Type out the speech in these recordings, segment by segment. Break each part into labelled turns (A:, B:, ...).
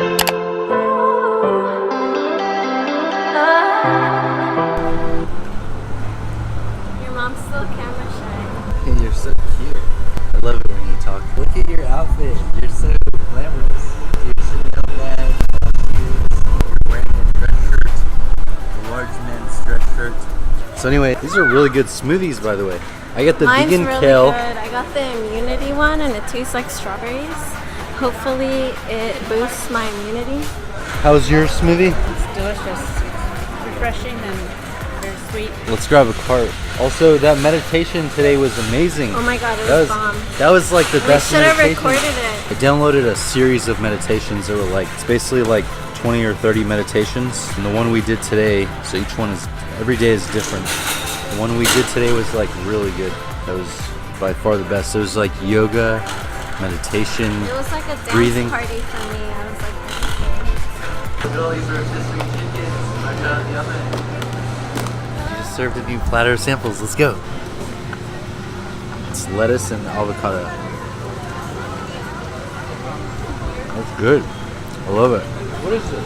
A: Your mom's still camera shy.
B: Hey, you're so cute. I love it when you talk. Look at your outfit. You're so glamorous. You're Chanel bag, shoes. You're wearing a dress shirt, a large men's dress shirt. So anyway, these are really good smoothies, by the way. I got the
A: Mine's
B: vegan
A: really
B: kale.
A: good. I got the immunity one and it tastes like strawberries. Hopefully it boosts my immunity.
B: How's your smoothie?
C: It's delicious, refreshing, and very sweet.
B: Let's grab a cart. Also, that meditation today was amazing.
A: Oh my god, it
B: That
A: was
B: was
A: bomb.
B: that was like the
A: We
B: best
A: should have
B: meditation.
A: recorded it.
B: I downloaded a series of meditations that were like, it's basically like 20 or 30 meditations. And the one we did today, so each one is, every day is different. The one we did today was like really good. That was by far the best. It was like yoga, meditation,
A: It was like a dance
B: breathing.
A: party for me. I was like, okay.
B: Look at all these rotisserie chickens right out of the oven. You just served a new platter of samples. Let's go. It's lettuce and avocado. That's good. I love it. What is this?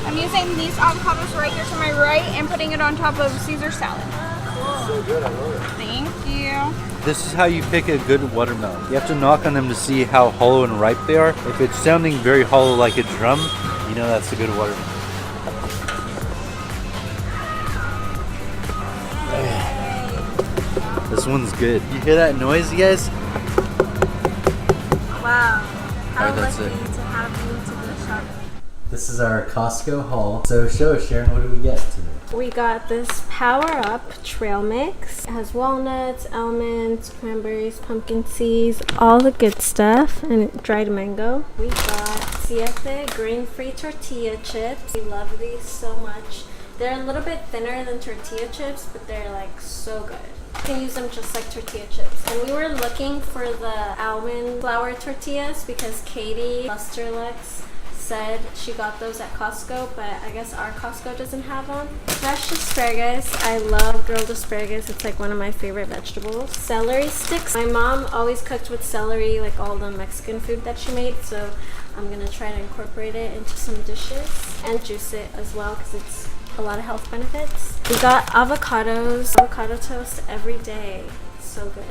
D: I'm using these avocados right here to my right and putting it on top of Caesar salad.
B: So good. I love it.
D: Thank you.
B: This is how you pick a good watermelon. You have to knock on them to see how hollow and ripe they are. If it's sounding very hollow like a drum, you know that's a good watermelon. This one's good. You hear that noise, you guys?
A: Wow. How
B: Alright, that's
A: lucky
B: it.
A: to have you to go shopping.
B: This is our Costco haul. So show us, Sharon, what did we get today?
A: We got this Power Up trail mix. It has walnuts, almonds, cranberries, pumpkin seeds, all the good stuff, and dried mango. We got Siete grain-free tortilla chips. We love these so much. They're a little bit thinner than tortilla chips, but they're like so good. You can use them just like tortilla chips. And we were looking for the almond flour tortillas because Katie Lusterlux said she got those at Costco, but I guess our Costco doesn't have them. Fresh asparagus. I love grilled asparagus. It's like one of my favorite vegetables. Celery sticks. My mom always cooked with celery, like all the Mexican food that she made, so I'm gonna try to incorporate it into some dishes and juice it as well because it's a lot of health benefits. We got avocados, avocado toast every day. So good.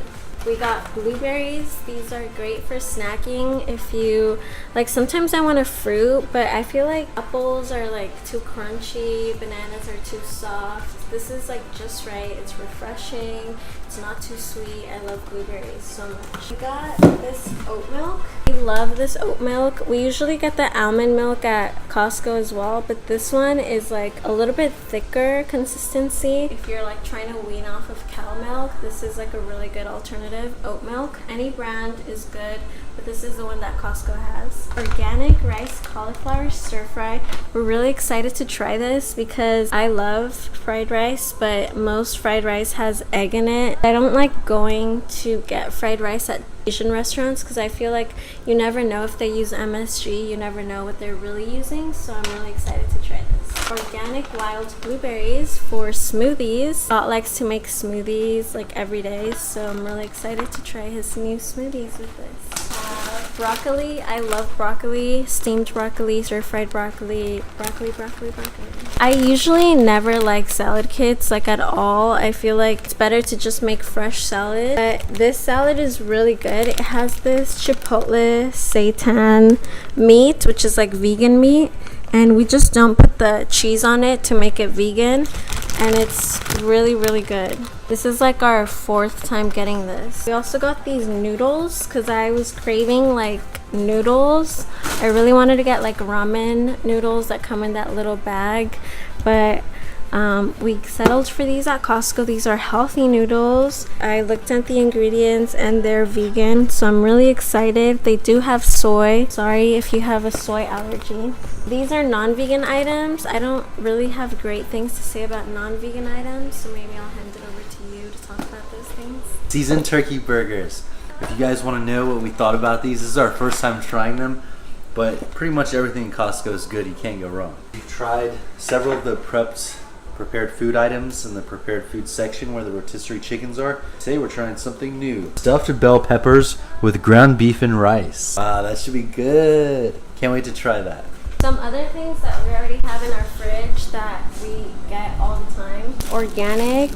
A: We got blueberries. These are great for snacking if you like. Sometimes I want a fruit, but I feel like apples are like too crunchy, bananas are too soft. This is like just right. It's refreshing. It's not too sweet. I love blueberries so much. We got this oat milk. We love this oat milk. We usually get the almond milk at Costco as well, but this one is like a little bit thicker consistency. If you're like trying to wean off of cow milk, this is like a really good alternative. Oat milk. Any brand is good, but this is the one that Costco has. Organic rice cauliflower stir fry. We're really excited to try this because I love fried rice, but most fried rice has egg in it. I don't like going to get fried rice at Asian restaurants because I feel like you never know if they use MSG. You never know what they're really using, so I'm really excited to try this. Organic wild blueberries for smoothies. Scott likes to make smoothies like every day, so I'm really excited to try his new smoothies with this. Broccoli. I love broccoli. Steamed broccoli, stir-fried broccoli. Broccoli. I usually never like salad kits like at all. I feel like it's better to just make fresh salad. But this salad is really good. It has this chipotle seitan meat, which is like vegan meat. And we just don't put the cheese on it to make it vegan. And it's really, really good. This is like our 4th time getting this. We also got these noodles because I was craving like noodles. I really wanted to get like ramen noodles that come in that little bag, but we settled for these at Costco. These are healthy noodles. I looked at the ingredients and they're vegan, so I'm really excited. They do have soy. Sorry if you have a soy allergy. These are non-vegan items. I don't really have great things to say about non-vegan items, so maybe I'll hand it over to you to talk about those things.
B: Seasoned turkey burgers. If you guys want to know what we thought about these, this is our first time trying them, but pretty much everything in Costco is good. You can't go wrong. We've tried several of the prepared food items in the prepared food section where the rotisserie chickens are. Today we're trying something new. Stuffed bell peppers with ground beef and rice. Wow, that should be good. Can't wait to try that.
A: Some other things that we already have in our fridge that we get all the time. Organic,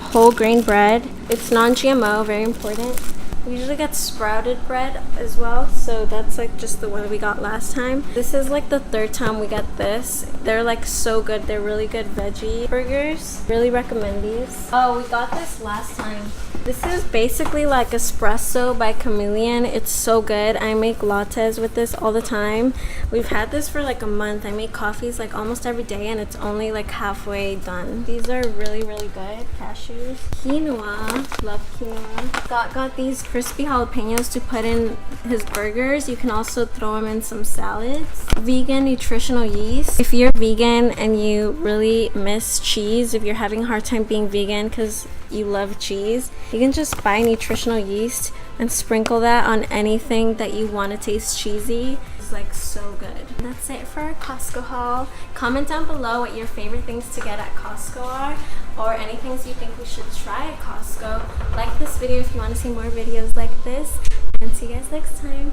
A: whole grain bread. It's non-GMO, very important. We usually get sprouted bread as well, so that's like just the one we got last time. This is like the third time we got this. They're like so good. They're really good veggie burgers. Really recommend these. Oh, we got this last time. This is basically like espresso by Chameleon. It's so good. I make lattes with this all the time. We've had this for like a month. I make coffees like almost every day and it's only like halfway done. These are really, really good. Cashews. Quinoa. Love quinoa. Scott got these crispy jalapenos to put in his burgers. You can also throw them in some salads. Vegan nutritional yeast. If you're vegan and you really miss cheese, if you're having a hard time being vegan because you love cheese, you can just buy nutritional yeast and sprinkle that on anything that you want to taste cheesy. It's like so good. That's it for our Costco haul. Comment down below what your favorite things to get at Costco are, or any things you think we should try at Costco. Like this video if you want to see more videos like this, and see you guys next time.